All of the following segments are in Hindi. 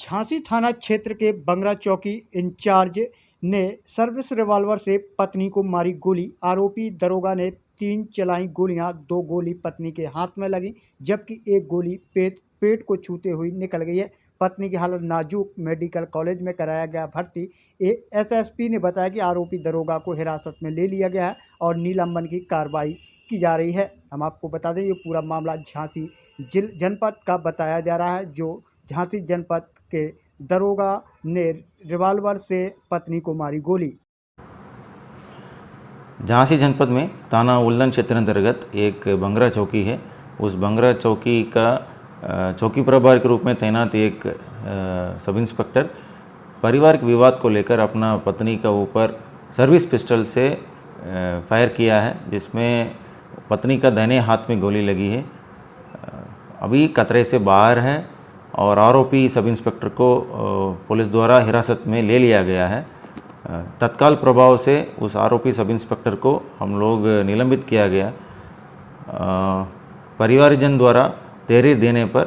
झांसी थाना क्षेत्र के बंगरा चौकी इंचार्ज ने सर्विस रिवॉल्वर से पत्नी को मारी गोली। आरोपी दरोगा ने 3 चलाई गोलियां, 2 गोली पत्नी के हाथ में लगी जबकि एक गोली पेट को छूते हुई निकल गई है। पत्नी की हालत नाजुक, मेडिकल कॉलेज में कराया गया भर्ती। एसएसपी ने बताया कि आरोपी दरोगा को हिरासत में ले लिया गया है और निलंबन की कार्रवाई की जा रही है। हम आपको बता दें, ये पूरा मामला झांसी जनपद का बताया जा रहा है, जो झांसी जनपद के दरोगा ने रिवॉल्वर से पत्नी को मारी गोली। झांसी जनपद में थाना उल्लन क्षेत्र अंतर्गत एक बंगरा चौकी है। उस बंगरा चौकी का चौकी प्रभारी के रूप में तैनात एक सब इंस्पेक्टर पारिवारिक विवाद को लेकर अपना पत्नी का ऊपर सर्विस पिस्टल से फायर किया है, जिसमें पत्नी का दाहिने हाथ में गोली लगी है। अभी खतरे से बाहर है और आरोपी सब इंस्पेक्टर को पुलिस द्वारा हिरासत में ले लिया गया है। तत्काल प्रभाव से उस आरोपी सब इंस्पेक्टर को हम लोग निलंबित किया गया। परिवारजन द्वारा तहरीर देने पर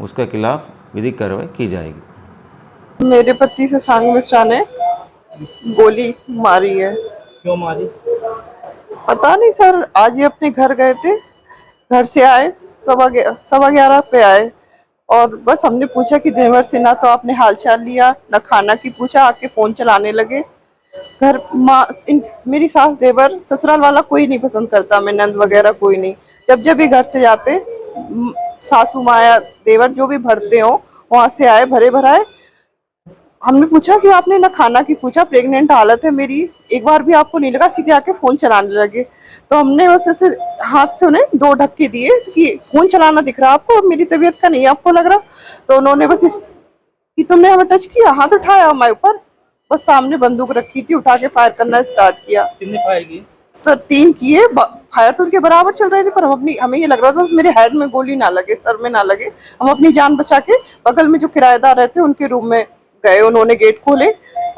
उसके खिलाफ विधिक कार्रवाई की जाएगी। मेरे पति से सांग मिश्रा ने गोली मारी है। क्यों मारी? पता नहीं सर, आज ही अपने घर गए थे, घर से आए 11:15 पे आए और बस हमने पूछा कि दिन भर से ना तो आपने हालचाल लिया ना खाना की पूछा, आके फोन चलाने लगे। घर मेरी सास देवर ससुराल वाला कोई नहीं पसंद करता, मैं नंद वगैरह कोई नहीं। जब भी घर से जाते सासू माया देवर जो भी भरते हो वहां से आए भरे भराए। हमने पूछा कि आपने ना खाना की पूछा, प्रेग्नेंट हालत है मेरी, एक बार भी आपको नहीं लगा, सीधे आके फोन चलाने लगे। तो हमने बस ऐसे हाथ से उन्हें 2 धक्के दिए कि फोन चलाना दिख रहा आपको, मेरी तबीयत का नहीं आपको लग रहा। तो उन्होंने बस कि तुमने हमें टच किया, हाथ उठाया हमारे ऊपर, बस सामने बंदूक रखी थी, उठा के फायर करना स्टार्ट किया। कितने फायर किए? सर 3 किए। फायर तो उनके बराबर चल रहे थे, पर हमें ये लग रहा था मेरे हेड में गोली ना लगे, सर में ना लगे। हम अपनी जान बचा के बगल में जो किराएदार रहते उनके रूम में गए, उन्होंने गेट खोले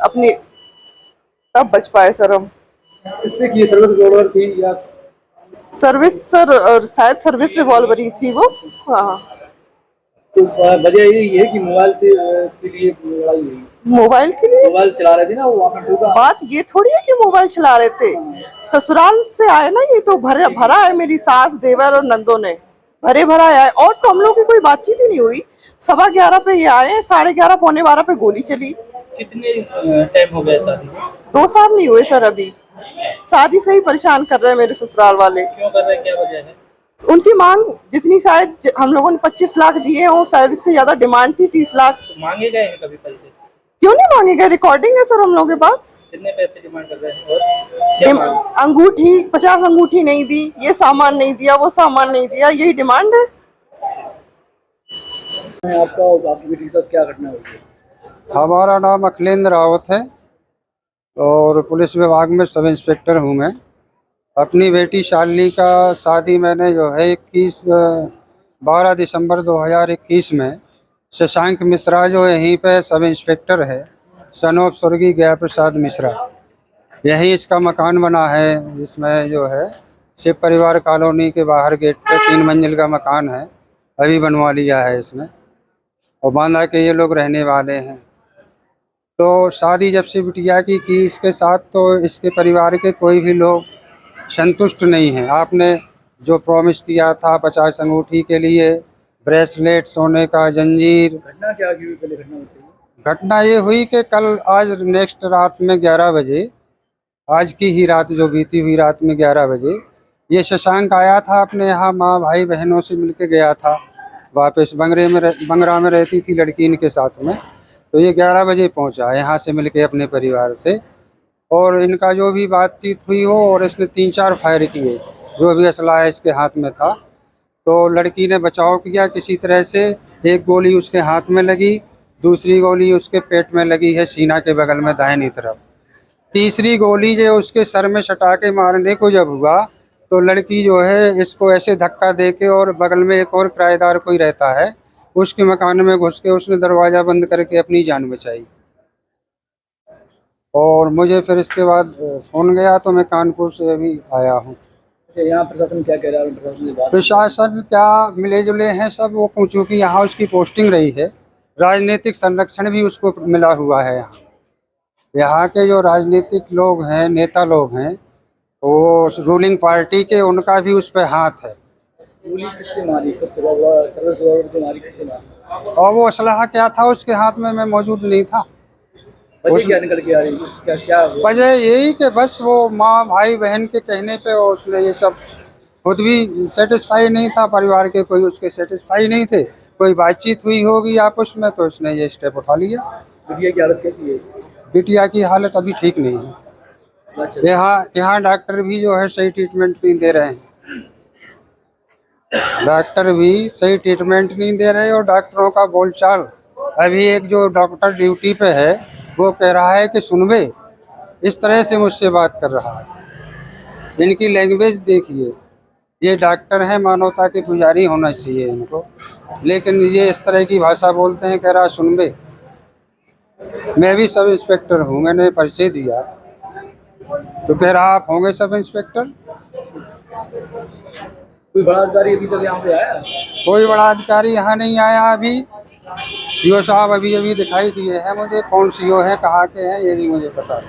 अपनी, तब बच पाए सर हम। इससे की सर्विस रिवॉल्वर थी या सर्विस सर, शायद सर्विस रिवॉल्वर ही थी वो। हाँ, तो वजह ये है कि मोबाइल से के लिए लड़ाई हुई। मोबाइल के लिए मोबाइल चला रहे थे ना वो, आपने ठोका। बात ये थोड़ी है कि मोबाइल चला रहे थे, ससुराल से आए ना, ये तो भरा है, मेरी सास देवर और नंदों ने भरे भरा है। और तो हम लोगों की कोई बातचीत ही नहीं हुई। 11:15 पे ये आए, 11:30 पौने 12 पे गोली चली। कितने टाइम हो गया शादी? 2 साल नहीं हुए सर अभी। शादी से ही परेशान कर रहे हैं मेरे ससुराल वाले। क्यों कर रहे हैं, क्या वजह है? उनकी मांग जितनी, शायद हम लोगों ने 25 लाख दिए हो, शायद इससे ज्यादा डिमांड थी 30 लाख। तो मांगे गए हैं कभी पैसे? क्यों नहीं मांगे गए, रिकॉर्डिंग है सर हम लोगों के पास। कितने पैसे डिमांड कर रहे हैं और क्या मांग? अंगूठी 50 अंगूठी नहीं दी, ये सामान नहीं दिया, वो सामान नहीं दिया, यही डिमांड है। आपकी बेटी के साथ क्या घटना हुई है? हमारा नाम अखिलेंद्र रावत है और पुलिस विभाग में सब इंस्पेक्टर हूँ मैं। अपनी बेटी शालिनी का शादी मैंने जो है 12 दिसंबर 2021 में शशांक मिश्रा जो यहीं पे सब इंस्पेक्टर है, सन ऑफ स्वर्गीय गया प्रसाद मिश्रा, यहीं इसका मकान बना है। इसमें जो है शिव परिवार कॉलोनी के बाहर गेट पे 3 मंजिल का मकान है, अभी बनवा लिया है इसने और बांधा के ये लोग रहने वाले हैं। तो शादी जब से बिटिया की इसके साथ, तो इसके परिवार के कोई भी लोग संतुष्ट नहीं हैं। आपने जो प्रॉमिस किया था 50 अंगूठी के लिए, ब्रेसलेट, सोने का जंजीर। घटना क्या हुई? पहले घटना हुई? घटना ये हुई कि कल आज नेक्स्ट रात में 11 बजे, आज की ही रात जो बीती हुई रात में 11 बजे ये शशांक आया था अपने यहाँ, माँ भाई बहनों से मिलके गया था वापस। बंगरा में रहती थी लड़की इनके साथ में। तो ये 11 बजे पहुँचा यहाँ से मिलके अपने परिवार से, और इनका जो भी बातचीत हुई हो, और इसने 3-4 फायर किए, जो भी असला है इसके हाथ में था। तो लड़की ने बचाव किया किसी तरह से। एक गोली उसके हाथ में लगी, दूसरी गोली उसके पेट में लगी है, सीना के बगल में दाहिनी तरफ। तीसरी गोली जो उसके सर में सटा के मारने को जब हुआ, तो लड़की जो है इसको ऐसे धक्का दे के, और बगल में एक और किराएदार कोई रहता है, उसके मकान में घुस के उसने दरवाज़ा बंद करके अपनी जान बचाई। और मुझे फिर इसके बाद फ़ोन गया, तो मैं कानपुर से अभी आया हूँ। यहाँ प्रशासन क्या कह रहा है? प्रशासन क्या मिले जुले हैं सब। वो चूँकि यहाँ उसकी पोस्टिंग रही है, राजनीतिक संरक्षण भी उसको मिला हुआ है। यहाँ के जो राजनीतिक लोग हैं, नेता लोग हैं, वो रूलिंग पार्टी के, उनका भी उस पर हाथ है। गोली किससे मारी, सर्विस रिवॉल्वर से मारी, किससे मारी? और वो असलहा क्या था उसके हाथ में, मैं मौजूद नहीं था। वजह क्या निकल के आ रही है, क्या हुआ? वजह यही कि बस वो माँ भाई बहन के कहने पे उसने ये सब, खुद भी सेटिस्फाई नहीं था, परिवार के कोई उसके सेटिस्फाई नहीं थे, कोई बातचीत हुई होगी आपस में, तो उसने ये स्टेप उठा लिया। बिटिया की हालत कैसी है? बिटिया की हालत अभी ठीक नहीं है। अच्छा, यहाँ डॉक्टर भी जो है सही ट्रीटमेंट नहीं दे रहे हैं। डॉक्टर भी सही ट्रीटमेंट नहीं दे रहे, और डॉक्टरों का बोलचाल, अभी एक जो डॉक्टर ड्यूटी पे है वो कह रहा है कि सुनबे, इस तरह से मुझसे बात कर रहा है। इनकी लैंग्वेज देखिए, ये डॉक्टर है, मानवता के पुजारी होना चाहिए इनको, लेकिन ये इस तरह की भाषा बोलते हैं। कह रहा सुनबे, मैं भी सब इंस्पेक्टर हूँ, मैंने परिचय दिया, तो कह रहा आप होंगे सब इंस्पेक्टर? कोई बड़ा अधिकारी अभी तक यहाँ पे आया? कोई बड़ा अधिकारी यहाँ नहीं आया अभी। सीओ साहब अभी अभी दिखाई दिए हैं मुझे, कौन सीओ है, कहाँ के हैं, ये नहीं मुझे पता।